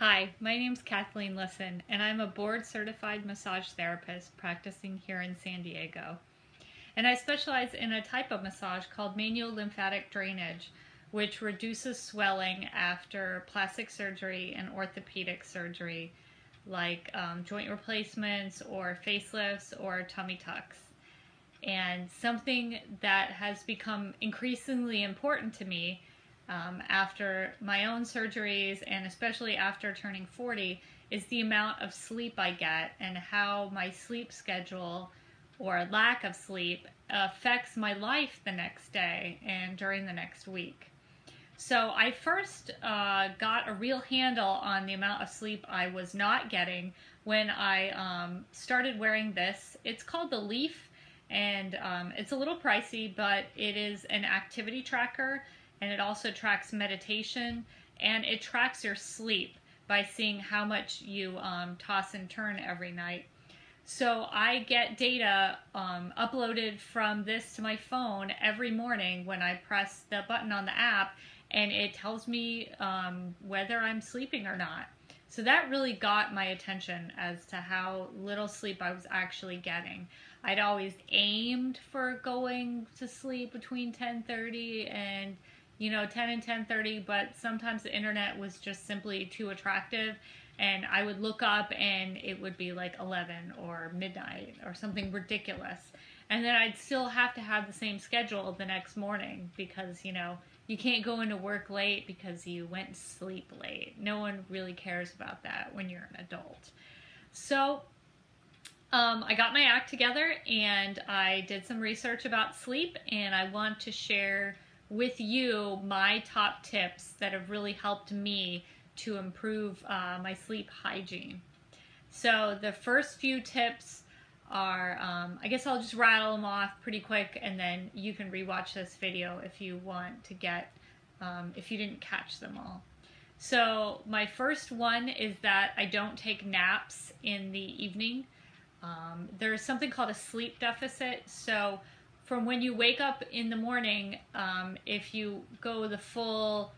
Hi, my name's Kathleen Lisson, and I'm a board-certified massage therapist practicing here in San Diego. And I specialize in a type of massage called manual lymphatic drainage, which reduces swelling after plastic surgery and orthopedic surgery, like joint replacements or facelifts or tummy tucks. And something that has become increasingly important to me after my own surgeries and especially after turning 40 is the amount of sleep I get and how my sleep schedule or lack of sleep affects my life the next day and during the next week. So I first got a real handle on the amount of sleep I was not getting when I started wearing this. It's called the Leaf, and it's a little pricey, but it is an activity tracker, and it also tracks meditation, and it tracks your sleep by seeing how much you toss and turn every night. So I get data uploaded from this to my phone every morning when I press the button on the app, and it tells me whether I'm sleeping or not. So that really got my attention as to how little sleep I was actually getting. I'd always aimed for going to sleep between 10:30 and 10 and 10:30, but sometimes the internet was just simply too attractive, and I would look up and it would be like 11 or midnight or something ridiculous. And then I'd still have to have the same schedule the next morning because, you can't go into work late because you went to sleep late. No one really cares about that when you're an adult. So I got my act together and I did some research about sleep, and I want to share with you my top tips that have really helped me to improve my sleep hygiene. So the first few tips are, I guess I'll just rattle them off pretty quick, and then you can rewatch this video if you want to get, if you didn't catch them all. So my first one is that I don't take naps in the evening. There's something called a sleep deficit. So from when you wake up in the morning, if you go the full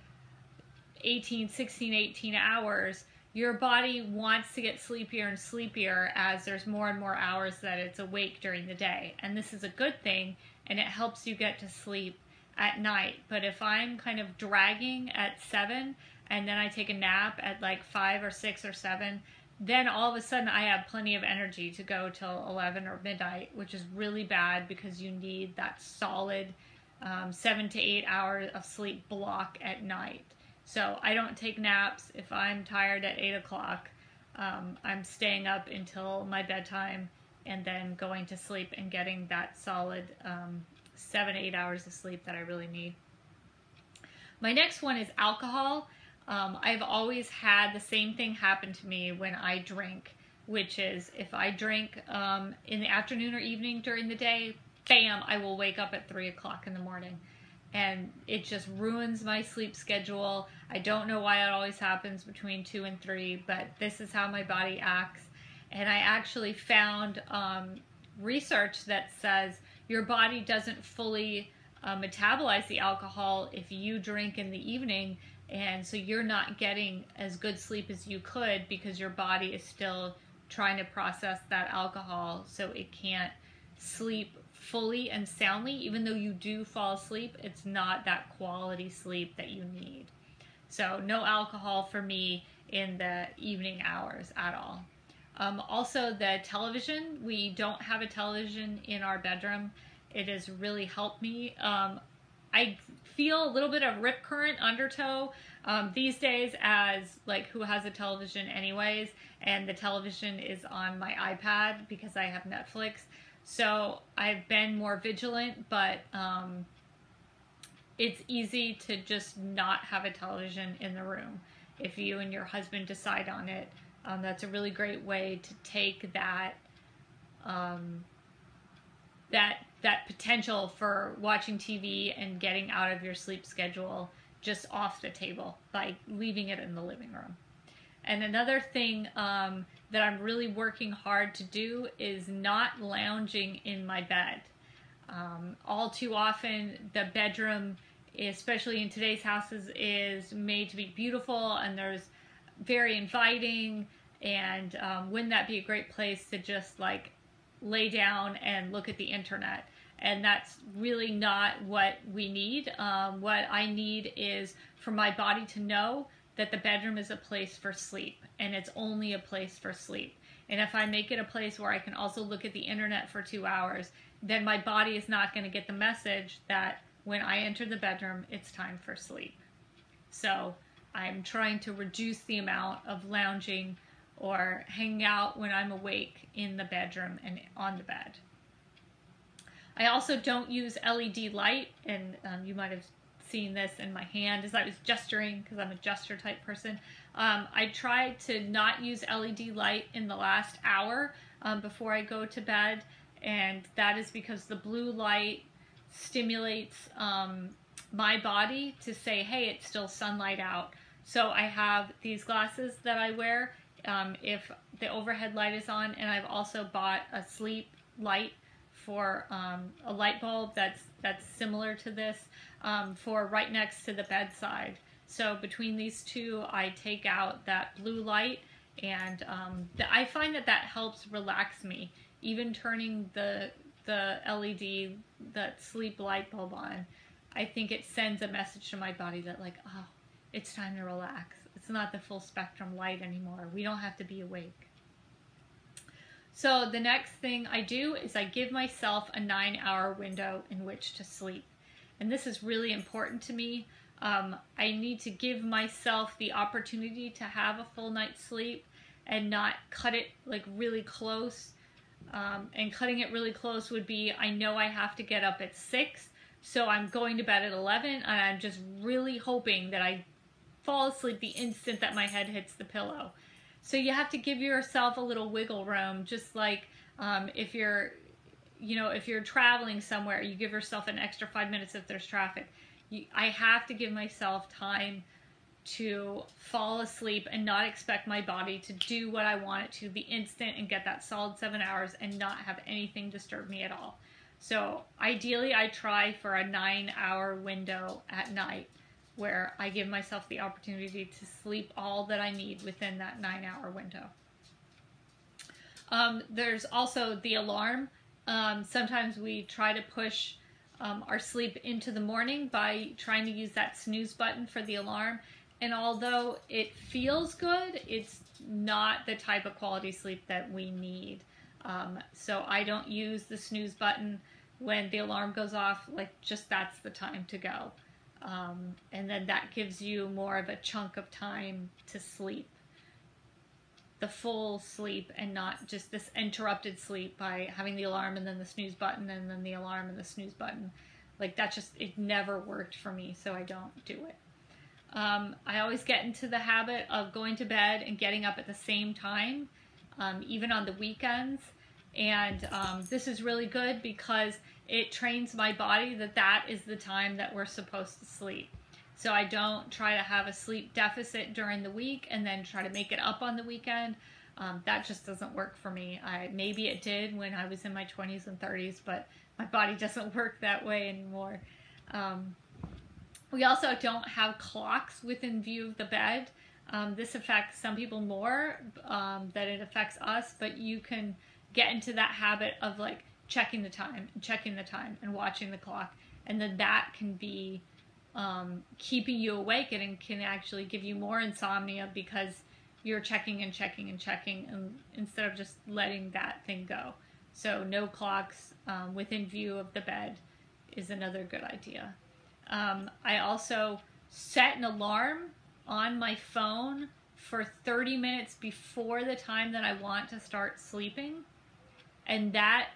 16, 18 hours, your body wants to get sleepier and sleepier as there's more and more hours that it's awake during the day. And this is a good thing, and it helps you get to sleep at night. But if I'm kind of dragging at 7 and then I take a nap at like 5 or 6 or 7, then all of a sudden I have plenty of energy to go till 11 or midnight, which is really bad because you need that solid 7 to 8 hours of sleep block at night. So I don't take naps. If I'm tired at 8 o'clock, I'm staying up until my bedtime and then going to sleep and getting that solid 7 to 8 hours of sleep that I really need. My next one is alcohol. I've always had the same thing happen to me when I drink, which is if I drink in the afternoon or evening during the day, bam, I will wake up at 3 o'clock in the morning. And it just ruins my sleep schedule. I don't know why it always happens between 2 and 3, but this is how my body acts. And I actually found research that says your body doesn't fully metabolize the alcohol if you drink in the evening, and so you're not getting as good sleep as you could because your body is still trying to process that alcohol, so it can't sleep fully and soundly. Even though you do fall asleep, it's not that quality sleep that you need. So no alcohol for me in the evening hours at all. Also the television, we don't have a television in our bedroom. It has really helped me. I feel a little bit of rip current undertow these days as like who has a television anyways, and the television is on my iPad because I have Netflix. So I've been more vigilant, but it's easy to just not have a television in the room. If you and your husband decide on it, that's a really great way to take that that potential for watching TV and getting out of your sleep schedule just off the table by leaving it in the living room. And another thing that I'm really working hard to do is not lounging in my bed. All too often, the bedroom, especially in today's houses, is made to be beautiful, and there's very inviting, and wouldn't that be a great place to just like lay down and look at the internet? And that's really not what we need. What I need is for my body to know that the bedroom is a place for sleep, and it's only a place for sleep. And if I make it a place where I can also look at the internet for 2 hours, then my body is not going to get the message that when I enter the bedroom, it's time for sleep. So I'm trying to reduce the amount of lounging or hanging out when I'm awake in the bedroom and on the bed. I also don't use LED light, and you might have seen this in my hand as I was gesturing, because I'm a gesture type person. I try to not use LED light in the last hour before I go to bed, and that is because the blue light stimulates my body to say, hey, it's still sunlight out. So I have these glasses that I wear if the overhead light is on, and I've also bought a sleep light for a light bulb that's similar to this for right next to the bedside. So between these two, I take out that blue light, and I find that helps relax me. Even turning the LED, that sleep light bulb on, I think it sends a message to my body that like, oh, it's time to relax. It's not the full spectrum light anymore. We don't have to be awake. So the next thing I do is I give myself a 9-hour window in which to sleep. And this is really important to me. I need to give myself the opportunity to have a full night's sleep and not cut it like really close. And cutting it really close would be, I know I have to get up at 6, so I'm going to bed at 11, and I'm just really hoping that I fall asleep the instant that my head hits the pillow. So you have to give yourself a little wiggle room, just like if you're traveling somewhere, you give yourself an extra 5 minutes if there's traffic. I have to give myself time to fall asleep and not expect my body to do what I want it to the instant and get that solid 7 hours and not have anything disturb me at all. So ideally, I try for a 9-hour window at night where I give myself the opportunity to sleep all that I need within that 9-hour window. There's also the alarm. Sometimes we try to push our sleep into the morning by trying to use that snooze button for the alarm. And although it feels good, it's not the type of quality sleep that we need. So I don't use the snooze button when the alarm goes off, like just that's the time to go. And then that gives you more of a chunk of time to sleep, the full sleep, and not just this interrupted sleep by having the alarm and then the snooze button and then the alarm and the snooze button. Like that it never worked for me, so I don't do it. I always get into the habit of going to bed and getting up at the same time, even on the weekends. And this is really good because it trains my body that is the time that we're supposed to sleep. So I don't try to have a sleep deficit during the week and then try to make it up on the weekend. That just doesn't work for me. Maybe it did when I was in my 20s and 30s, but my body doesn't work that way anymore. We also don't have clocks within view of the bed. This affects some people more than it affects us, but you can get into that habit of like checking the time and watching the clock, and then that can be keeping you awake and can actually give you more insomnia because you're checking and instead of just letting that thing go. So no clocks within view of the bed is another good idea. I also set an alarm on my phone for 30 minutes before the time that I want to start sleeping, and that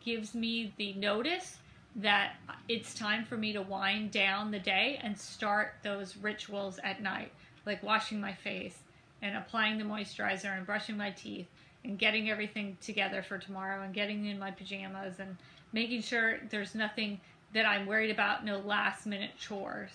gives me the notice that it's time for me to wind down the day and start those rituals at night, like washing my face and applying the moisturizer and brushing my teeth and getting everything together for tomorrow and getting in my pajamas and making sure there's nothing that I'm worried about, no last minute chores.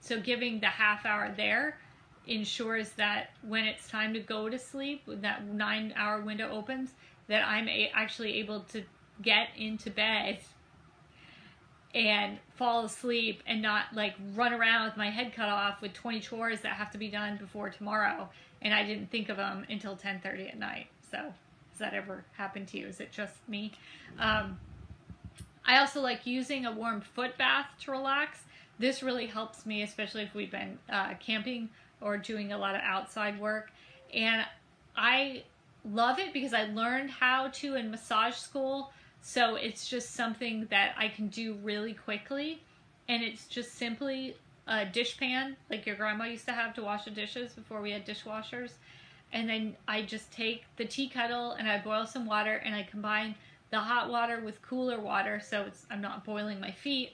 So giving the half hour there ensures that when it's time to go to sleep, when that 9-hour window opens, that I'm actually able to get into bed and fall asleep and not like run around with my head cut off with 20 chores that have to be done before tomorrow, and I didn't think of them until 10:30 at night. So has that ever happened to you? Is it just me? I also like using a warm foot bath to relax. This really helps me, especially if we've been camping or doing a lot of outside work. And I love it because I learned how to in massage school. So it's just something that I can do really quickly. And it's just simply a dishpan, like your grandma used to have to wash the dishes before we had dishwashers. And then I just take the tea kettle and I boil some water, and I combine the hot water with cooler water, so I'm not boiling my feet.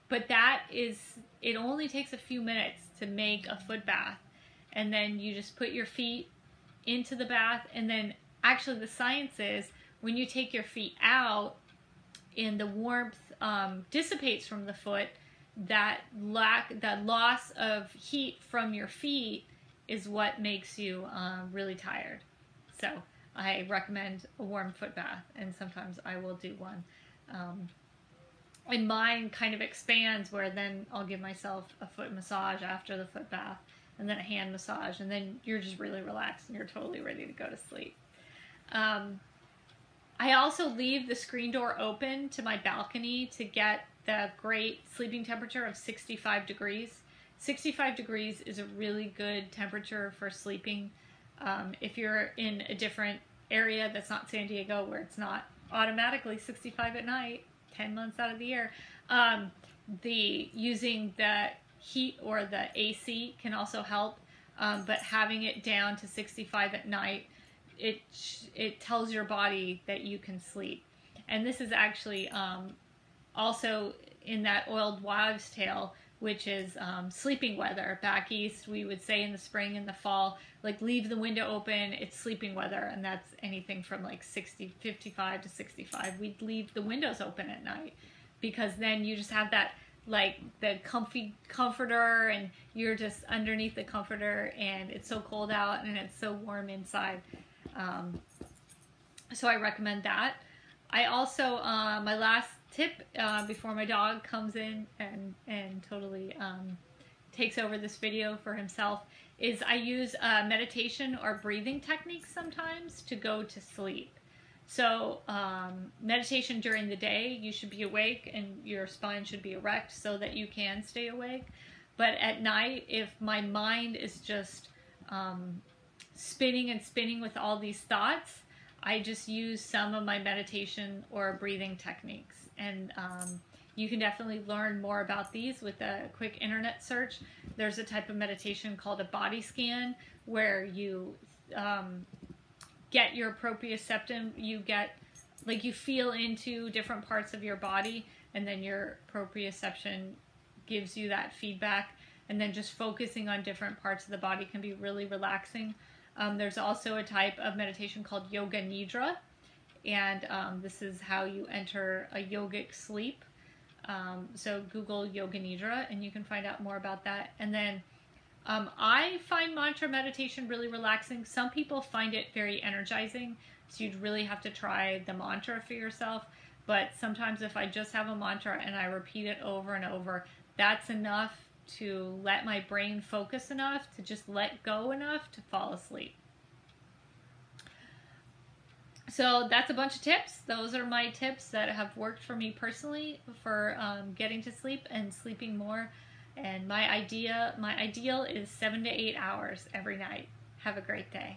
But it only takes a few minutes to make a foot bath. And then you just put your feet into the bath, and then actually the science is when you take your feet out and the warmth dissipates from the foot, that loss of heat from your feet is what makes you really tired. So I recommend a warm foot bath, and sometimes I will do one. And mine kind of expands where then I'll give myself a foot massage after the foot bath, and then a hand massage, and then you're just really relaxed and you're totally ready to go to sleep. I also leave the screen door open to my balcony to get the great sleeping temperature of 65 degrees. 65 degrees is a really good temperature for sleeping. If you're in a different area that's not San Diego, where it's not automatically 65 at night, 10 months out of the year, using the heat or the AC can also help, but having it down to 65 at night, it tells your body that you can sleep. And this is actually also in that old wives' tale, which is sleeping weather. Back east, we would say in the spring and the fall, like, leave the window open, it's sleeping weather, and that's anything from like 55 to 65. We'd leave the windows open at night, because then you just have that, like, the comfy comforter, and you're just underneath the comforter, and it's so cold out and it's so warm inside. So I recommend that. I also, my last tip before my dog comes in and totally takes over this video for himself, is I use meditation or breathing techniques sometimes to go to sleep. So meditation during the day, you should be awake and your spine should be erect so that you can stay awake. But at night, if my mind is just spinning and spinning with all these thoughts, I just use some of my meditation or breathing techniques. And you can definitely learn more about these with a quick internet search. There's a type of meditation called a body scan, where you get your proprioception, you feel into different parts of your body, and then your proprioception gives you that feedback. And then just focusing on different parts of the body can be really relaxing. There's also a type of meditation called Yoga Nidra, and this is how you enter a yogic sleep. So Google Yoga Nidra and you can find out more about that. And then I find mantra meditation really relaxing. Some people find it very energizing, so you'd really have to try the mantra for yourself. But sometimes if I just have a mantra and I repeat it over and over, that's enough to let my brain focus enough to just let go enough to fall asleep. So that's a bunch of tips. Those are my tips that have worked for me personally for getting to sleep and sleeping more. And my ideal is 7 to 8 hours every night. Have a great day.